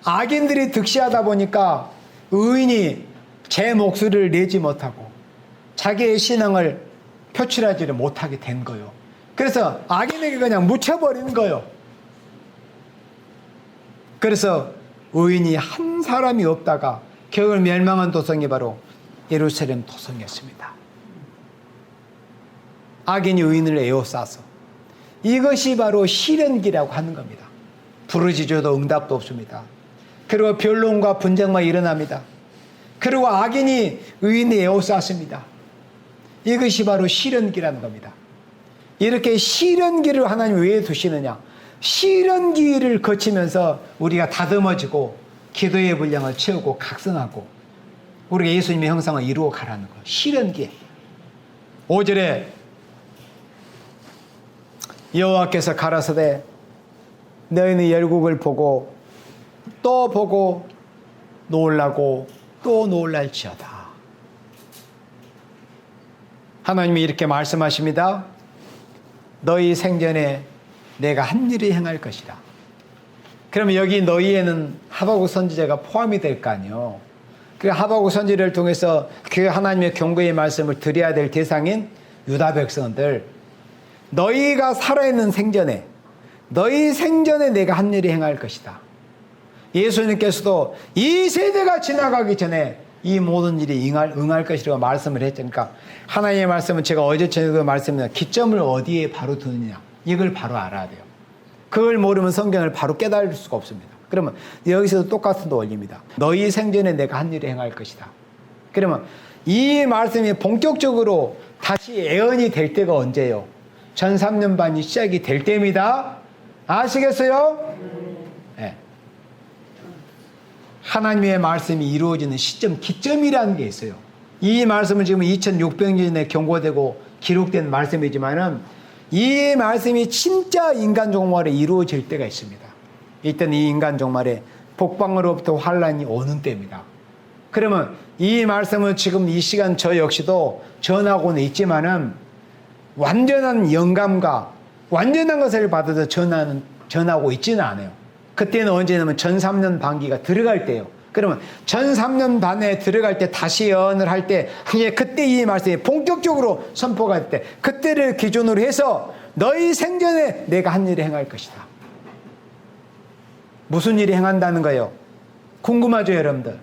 악인들이 득시하다 보니까 의인이 제 목소리를 내지 못하고 자기의 신앙을 표출하지를 못하게 된 거예요. 그래서 악인에게 그냥 묻혀버리는 거예요. 그래서 의인이 한 사람이 없다가 결국 멸망한 도성이 바로 예루살렘 도성이었습니다. 악인이 의인을 에워싸서 이것이 바로 시련기라고 하는 겁니다. 부르짖어도 응답도 없습니다. 그리고 변론과 분쟁만 일어납니다. 그리고 악인이 의인을 에워쌌습니다. 이것이 바로 시련기라는 겁니다. 이렇게 시련기를 하나님 왜 두시느냐? 시련기를 거치면서 우리가 다듬어지고 기도의 분량을 채우고 각성하고 우리가 예수님의 형상을 이루어 가라는 거. 시련기. 5절에 여호와께서 가라사대 너희는 열국을 보고 또 보고 놀라고 또 놀랄지어다. 하나님이 이렇게 말씀하십니다. 너희 생전에 내가 한 일을 행할 것이다. 그러면 여기 너희에는 하박국 선지자가 포함이 될 거 아니에요. 그 하박국 선지자를 통해서 그 하나님의 경고의 말씀을 드려야 될 대상인 유다 백성들, 너희가 살아있는 생전에 너희 생전에 내가 한 일을 행할 것이다. 예수님께서도 이 세대가 지나가기 전에 이 모든 일이 응할 것이라고 말씀을 했으니까 하나님의 말씀은 제가 어제 전에도 말씀드렸는데 기점을 어디에 바로 두느냐 이걸 바로 알아야 돼요. 그걸 모르면 성경을 바로 깨달을 수가 없습니다. 그러면 여기서도 똑같은 원리입니다. 너희 생전에 내가 한 일을 행할 것이다. 그러면 이 말씀이 본격적으로 다시 예언이 될 때가 언제예요? 전 3년 반이 시작이 될 때입니다. 아시겠어요? 네. 하나님의 말씀이 이루어지는 시점, 기점이라는 게 있어요. 이 말씀은 지금 2600년에 경고되고 기록된 말씀이지만은 이 말씀이 진짜 인간 종말에 이루어질 때가 있습니다. 이때는 이 인간 종말에 복방으로부터 환란이 오는 때입니다. 그러면 이 말씀은 지금 이 시간 저 역시도 전하고는 있지만은 완전한 영감과 완전한 것을 받아서 전하고 있지는 않아요. 그때는 언제냐면 전 3년 반기가 들어갈 때예요. 그러면 전 3년 반에 들어갈 때 다시 예언을 할 때 그때 이 말씀이 본격적으로 선포가 될 때 그때를 기준으로 해서 너희 생전에 내가 한 일을 행할 것이다. 무슨 일을 행한다는 거예요? 궁금하죠 여러분들?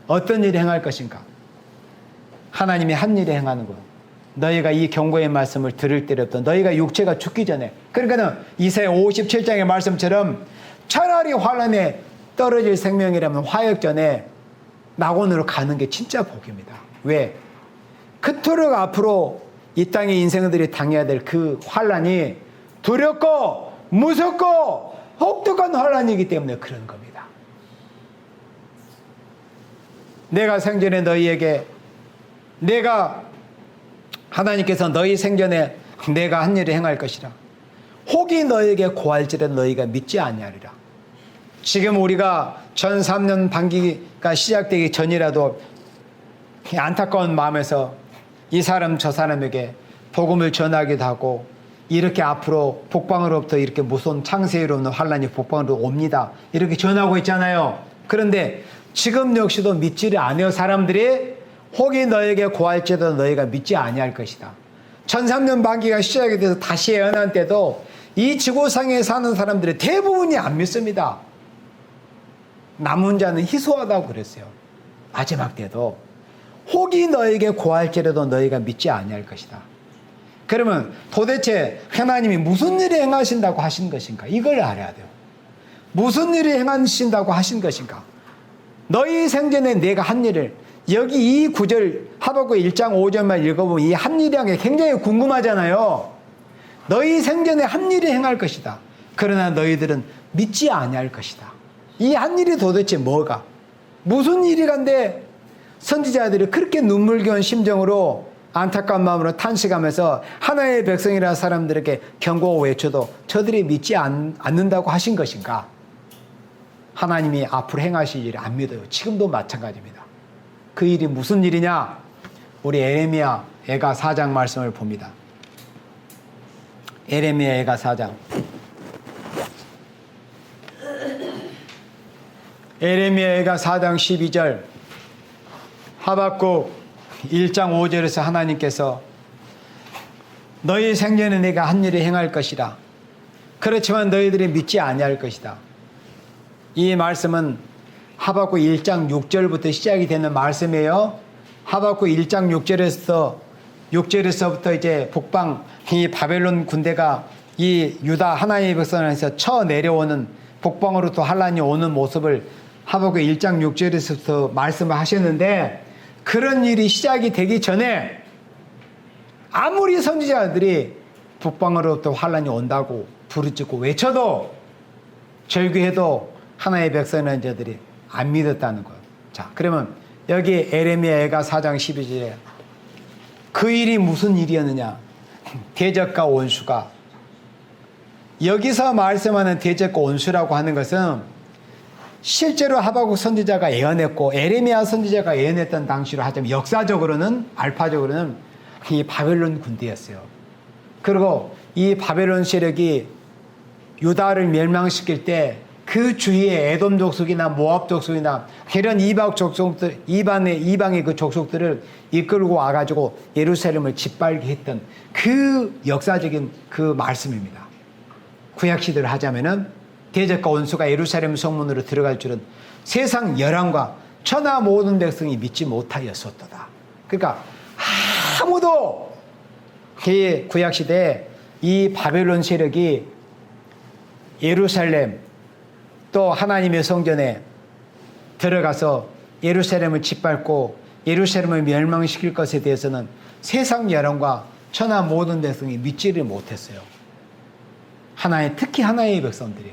어떤 일을 행할 것인가? 하나님이 한 일을 행하는 거예요. 너희가 이 경고의 말씀을 들을 때부터 너희가 육체가 죽기 전에, 그러니까는 이사야 57장의 말씀처럼 차라리 환란에 떨어질 생명이라면 화역 전에 낙원으로 가는 게 진짜 복입니다. 왜? 그토록 앞으로 이 땅의 인생들이 당해야 될 그 환란이 두렵고 무섭고 혹독한 환란이기 때문에 그런 겁니다. 내가 생전에 너희에게 하나님께서 너희 생전에 내가 한 일을 행할 것이라. 혹이 너에게 고할지라도 너희가 믿지 아니하리라. 지금 우리가 전 3년 반기가 시작되기 전이라도 안타까운 마음에서 이 사람 저 사람에게 복음을 전하기도 하고 이렇게 앞으로 복방으로부터 이렇게 무서운 창세로 오는 환란이 복방으로 옵니다. 이렇게 전하고 있잖아요. 그런데 지금 역시도 믿지를 않아요. 사람들이 혹이 너에게 고할지라도 너희가 믿지 아니할 것이다. 천삼년 만기가 시작이 돼서 다시 예언한 때도 이 지구상에 사는 사람들의 대부분이 안 믿습니다. 남은 자는 희소하다고 그랬어요. 마지막 때도 혹이 너에게 고할지라도 너희가 믿지 아니할 것이다. 그러면 도대체 하나님이 무슨 일을 행하신다고 하신 것인가? 이걸 알아야 돼요. 무슨 일을 행하신다고 하신 것인가? 너희 생전에 내가 한 일을, 여기 이 구절 하박국 1장 5절만 읽어보면 이 한 일이란 게 굉장히 궁금하잖아요. 너희 생전에 한 일을 행할 것이다. 그러나 너희들은 믿지 아니할 것이다. 이 한 일이 도대체 뭐가? 무슨 일이간데 선지자들이 그렇게 눈물겨운 심정으로 안타까운 마음으로 탄식하면서 하나님의 백성이라는 사람들에게 경고하고 외쳐도 저들이 믿지 않는다고 하신 것인가? 하나님이 앞으로 행하실 일을 안 믿어요. 지금도 마찬가지입니다. 그 일이 무슨 일이냐? 우리 에레미야 애가 4장 말씀을 봅니다. 에레미야 애가 4장. 에레미야 애가 4장 12절. 하박국 1장 5절에서 하나님께서 너희 생전에 내가 한 일을 행할 것이라. 그렇지만 너희들이 믿지 아니할 것이다. 이 말씀은 하박국 1장 6절부터 시작이 되는 말씀이에요. 하박국 1장 6절에서부터 이제 북방 이 바벨론 군대가 이 유다 하나님의 백성에서 쳐 내려오는 북방으로부터 환란이 오는 모습을 하박국 1장 6절에서부터 말씀을 하셨는데, 그런 일이 시작이 되기 전에 아무리 선지자들이 북방으로부터 환란이 온다고 부르짖고 외쳐도 절규해도 하나님의 백성이라는 자들이 안 믿었다는 거예요. 자, 그러면 여기 에레미야 애가 4장 12절에 그 일이 무슨 일이었느냐? 대적과 원수가, 여기서 말씀하는 대적과 원수라고 하는 것은 실제로 하박국 선지자가 예언했고 에레미야 선지자가 예언했던 당시로 하자면 역사적으로는, 알파적으로는 이 바벨론 군대였어요. 그리고 이 바벨론 세력이 유다를 멸망시킬 때 그 주위에 에돔 족속이나 모압 족속이나 이런 이방의 그 족속들을 이끌고 와가지고 예루살렘을 짓밟게 했던 그 역사적인 그 말씀입니다. 구약시대를 하자면은 대적과 원수가 예루살렘 성문으로 들어갈 줄은 세상 열왕과 천하 모든 백성이 믿지 못하였었도다. 그러니까 아무도 그 구약시대에 이 바벨론 세력이 예루살렘 또 하나님의 성전에 들어가서 예루살렘을 짓밟고 예루살렘을 멸망시킬 것에 대해서는 세상 여론과 천하 모든 백성이 믿지를 못했어요. 특히 하나님의 백성들이,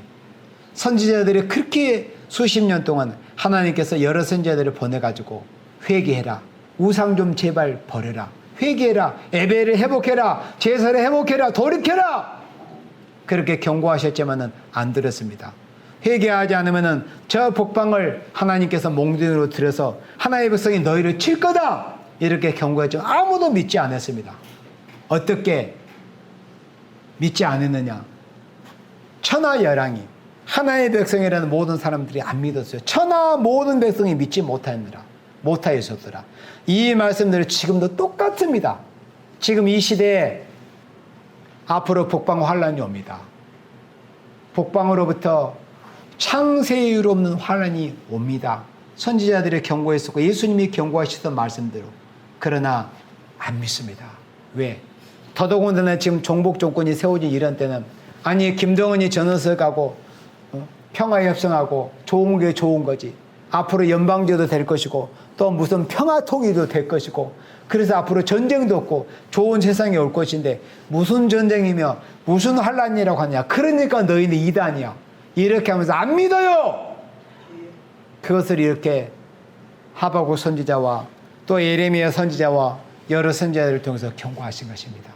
선지자들이 그렇게 수십 년 동안 하나님께서 여러 선지자들을 보내가지고 회개해라, 우상 좀 제발 버려라, 회개해라, 예배를 회복해라, 제사를 회복해라, 돌이켜라, 그렇게 경고하셨지만은 안 들었습니다. 회개하지 않으면은 저 북방을 하나님께서 몽둥이로 들여서 하나님의 백성이 너희를 칠 거다, 이렇게 경고했지만 아무도 믿지 않았습니다. 어떻게 믿지 않았느냐? 천하 열왕이, 하나님의 백성이라는 모든 사람들이 안 믿었어요. 천하 모든 백성이 믿지 못하였었더라. 이 말씀들은 지금도 똑같습니다. 지금 이 시대에 앞으로 북방 환란이 옵니다. 북방으로부터 창세이유 없는 환란이 옵니다. 선지자들이 경고했었고 예수님이 경고하셨던 말씀대로. 그러나 안 믿습니다. 왜? 더더군다나 지금 종북 정권이 세워진 이런 때는, 아니 김정은이 전원서 가고 평화협정하고 좋은 게 좋은 거지, 앞으로 연방제도 될 것이고 또 무슨 평화통일도 될 것이고, 그래서 앞으로 전쟁도 없고 좋은 세상이 올 것인데 무슨 전쟁이며 무슨 환란이라고 하냐, 그러니까 너희는 이단이야, 이렇게 하면서 안 믿어요. 그것을 이렇게 하박국 선지자와 또 예레미야 선지자와 여러 선지자들을 통해서 경고하신 것입니다.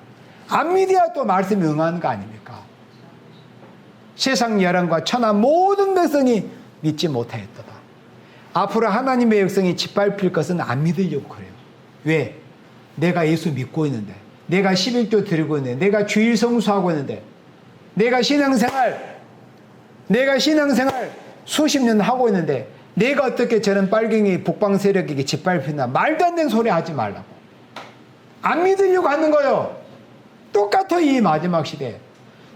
안 믿어야 또 말씀이 응하는 거 아닙니까? 세상 열왕과 천하 모든 백성이 믿지 못하였도다. 앞으로 하나님의 백성이 짓밟힐 것은 안 믿으려고 그래요. 왜? 내가 예수 믿고 있는데, 내가 11조 드리고 있는데, 내가 주일 성수하고 있는데, 내가 신앙생활 수십 년 하고 있는데 내가 어떻게 저런 빨갱이 북방 세력에게 짓밟힌다, 말도 안 되는 소리 하지 말라고. 안 믿으려고 하는 거예요. 똑같아. 이 마지막 시대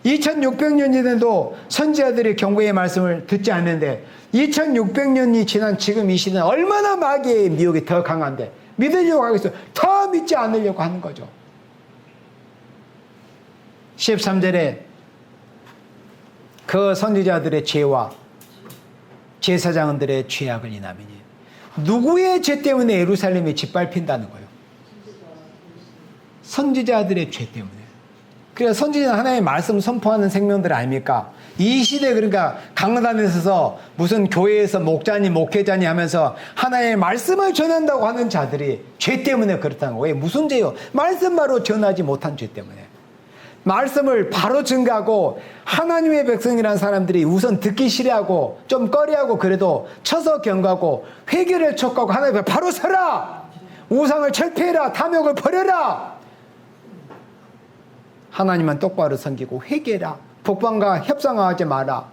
2600년이 돼도 선지자들이 경고의 말씀을 듣지 않는데 2600년이 지난 지금 이 시대는 얼마나 마귀의 미혹이 더 강한데 믿으려고 하겠어요. 더 믿지 않으려고 하는 거죠. 13절에 그 선지자들의 죄와 제사장들의 죄악을 인하미니 누구의 죄 때문에 예루살렘이 짓밟힌다는 거예요? 선지자들의 죄 때문에. 그래서 선지자는 하나님의 말씀 선포하는 생명들 아닙니까? 이 시대 그러니까 강단에 서서 무슨 교회에서 목자니 목회자니 하면서 하나님의 말씀을 전한다고 하는 자들이 죄 때문에 그렇다는 거예요. 무슨 죄요? 말씀 바로 전하지 못한 죄 때문에. 말씀을 바로 증가하고 하나님의 백성이라는 사람들이 우선 듣기 싫어하고 좀 꺼려하고 그래도 쳐서 경고하고 회개를 촉구하고 하나님 앞에 바로 서라! 우상을 철폐해라! 탐욕을 버려라! 하나님만 똑바로 섬기고 회개해라. 복방과 협상하지 마라.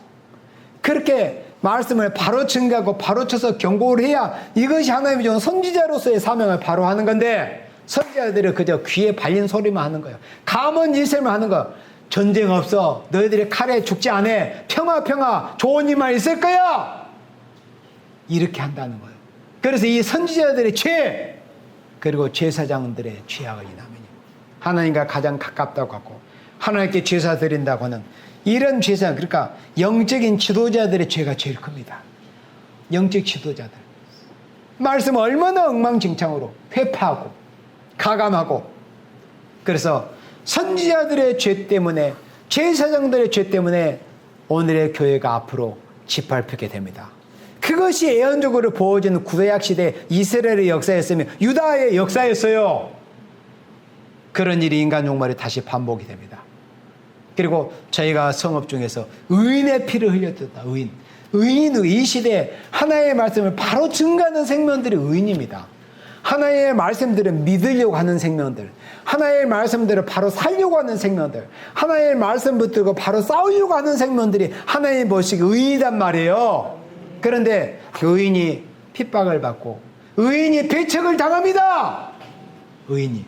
그렇게 말씀을 바로 증가하고 바로 쳐서 경고를 해야 이것이 하나님이 주는 선지자로서의 사명을 바로 하는 건데 선지자들이 그저 귀에 발린 소리만 하는 거예요. 감언 일설만 하는 거예요. 전쟁 없어. 너희들이 칼에 죽지 않아. 평화 좋은 일만 있을 거야. 이렇게 한다는 거예요. 그래서 이 선지자들의 죄 그리고 제사장들의 죄악을 인하면 하나님과 가장 가깝다고 하고 하나님께 제사 드린다고 하는 이런 제사 그러니까 영적인 지도자들의 죄가 제일 큽니다. 영적 지도자들 말씀 얼마나 엉망진창으로 회파하고 가감하고 그래서 선지자들의 죄 때문에 제사장들의 죄 때문에 오늘의 교회가 앞으로 짓밟히게 됩니다. 그것이 예언적으로 보여지는 구약 시대 이스라엘의 역사였으며 유다의 역사였어요. 그런 일이 인간 종말에 다시 반복이 됩니다. 그리고 저희가 성업 중에서 의인의 피를 흘렸다. 의인 이 시대에 하나님의 말씀을 바로 증가하는 생명들이 의인입니다. 하나님의 말씀들을 믿으려고 하는 생명들, 하나님의 말씀대로 바로 살려고 하는 생명들, 하나님의 말씀 붙들고 바로 싸우려고 하는 생명들이 하나님의 보시기 의인이란 말이에요. 그런데 그 의인이 핍박을 받고 의인이 배척을 당합니다. 의인이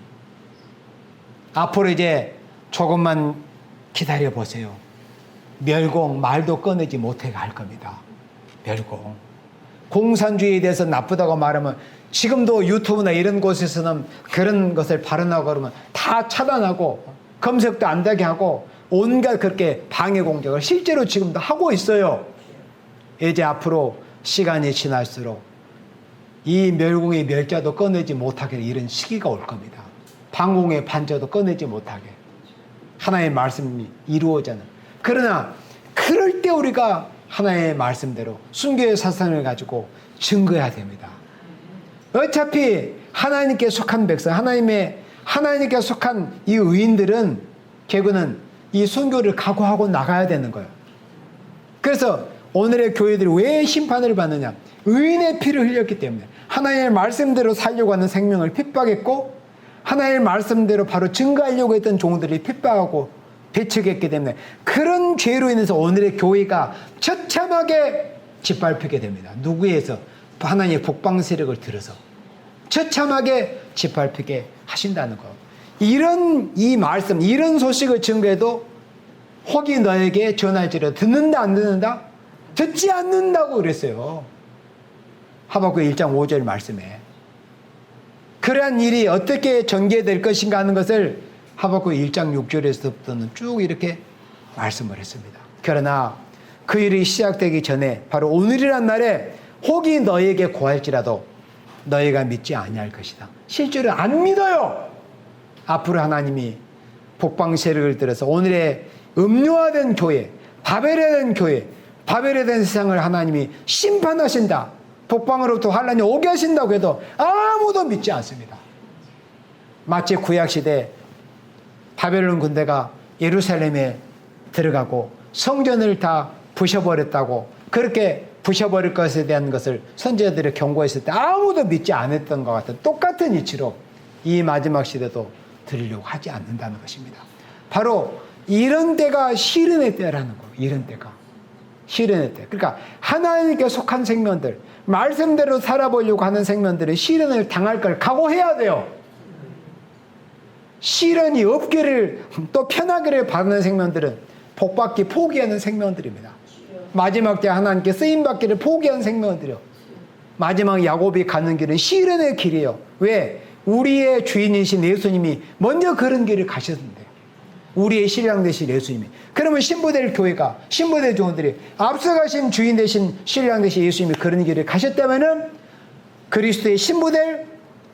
앞으로 이제 조금만 기다려 보세요. 멸공 말도 꺼내지 못해 갈 겁니다. 멸공. 공산주의에 대해서 나쁘다고 말하면 지금도 유튜브나 이런 곳에서는 그런 것을 발언하고 그러면 다 차단하고 검색도 안 되게 하고 온갖 그렇게 방해 공작을 실제로 지금도 하고 있어요. 이제 앞으로 시간이 지날수록 이 멸공의 멸자도 꺼내지 못하게 이런 시기가 올 겁니다. 방공의 반자도 꺼내지 못하게 하나의 말씀이 이루어지는. 그러나 그럴 때 우리가 하나의 말씀대로 순교의 사상을 가지고 증거해야 됩니다. 어차피 하나님께 속한 백성, 하나님께 속한 이 의인들은 결국은 이 순교를 각오하고 나가야 되는 거예요. 그래서 오늘의 교회들이 왜 심판을 받느냐? 의인의 피를 흘렸기 때문에 하나님의 말씀대로 살려고 하는 생명을 핍박했고 하나님의 말씀대로 바로 증거하려고 했던 종들이 핍박하고 배척했기 때문에 그런 죄로 인해서 오늘의 교회가 처참하게 짓밟히게 됩니다. 누구에서? 하나님의 북방 세력을 들어서 처참하게 짓밟히게 하신다는 거. 이 말씀, 이런 소식을 증거해도 혹이 너에게 전할지라 듣는다 안 듣는다? 듣지 않는다고 그랬어요. 하박국 1장 5절 말씀에. 그러한 일이 어떻게 전개될 것인가 하는 것을 하박국 1장 6절에서부터는 쭉 이렇게 말씀을 했습니다. 그러나 그 일이 시작되기 전에 바로 오늘이란 날에 혹이 너에게 고할지라도 너희가 믿지 아니할 것이다. 실제로 안 믿어요. 앞으로 하나님이 북방 세력을 들어서 오늘의 음료화된 교회, 바벨에 된 세상을 하나님이 심판하신다. 북방으로부터 환란이 오게 하신다고 해도 아무도 믿지 않습니다. 마치 구약시대 바벨론 군대가 예루살렘에 들어가고 성전을 다 부셔버렸다고, 그렇게 부셔버릴 것에 대한 것을 선지자들이 경고했을 때 아무도 믿지 않았던 것 같은 똑같은 이치로 이 마지막 시대도 들으려고 하지 않는다는 것입니다. 바로 이런 때가 시련의 때라는 거예요. 이런 때가 시련의 때. 그러니까 하나님께 속한 생명들, 말씀대로 살아보려고 하는 생명들이 시련을 당할 걸 각오해야 돼요. 시련이 없기를 또 편하기를 바라는 생명들은 복받기 포기하는 생명들입니다. 마지막 때 하나님께 쓰임받기를 포기하는 생명들이요. 마지막 야곱이 가는 길은 시련의 길이에요. 왜? 우리의 주인이신 예수님이 먼저 그런 길을 가셨는데, 우리의 신랑 되신 예수님이. 그러면 신부될 교회가, 신부될 종들이 앞서가신 주인 되신 신랑 되신 예수님이 그런 길을 가셨다면은 그리스도의 신부될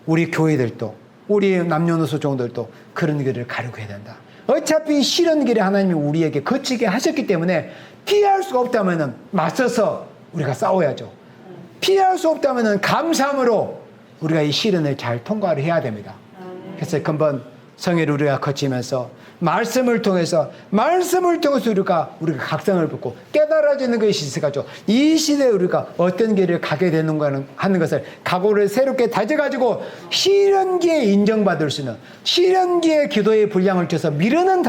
우리 교회들도, 우리 남녀노소 종들도 그런 길을 가려고 해야 된다. 어차피 시련 길에 하나님이 우리에게 거치게 하셨기 때문에 피할 수 없다면은 맞서서 우리가 싸워야죠. 피할 수 없다면은 감사함으로 우리가 이 시련을 잘 통과를 해야 됩니다. 그래서 한번 성회를 우리가 거치면서 말씀을 통해서 우리가 각성을 받고 깨달아지는 것이 있어가지고 이 시대에 우리가 어떤 길을 가게 되는가 하는 것을 각오를 새롭게 다져가지고 시련기에 인정받을 수 있는, 시련기에 기도의 분량을 줘서 미르는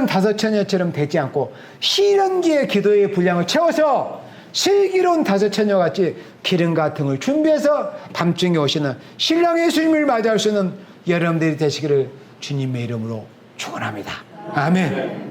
다섯처녀처럼 되지 않고 시련기에 기도의 분량을 채워서 슬기로운 다섯처녀같이 기름과 등을 준비해서 밤중에 오시는 신랑 예수님을 맞이할 수 있는 여러분들이 되시기를 주님의 이름으로 축원합니다. 아멘.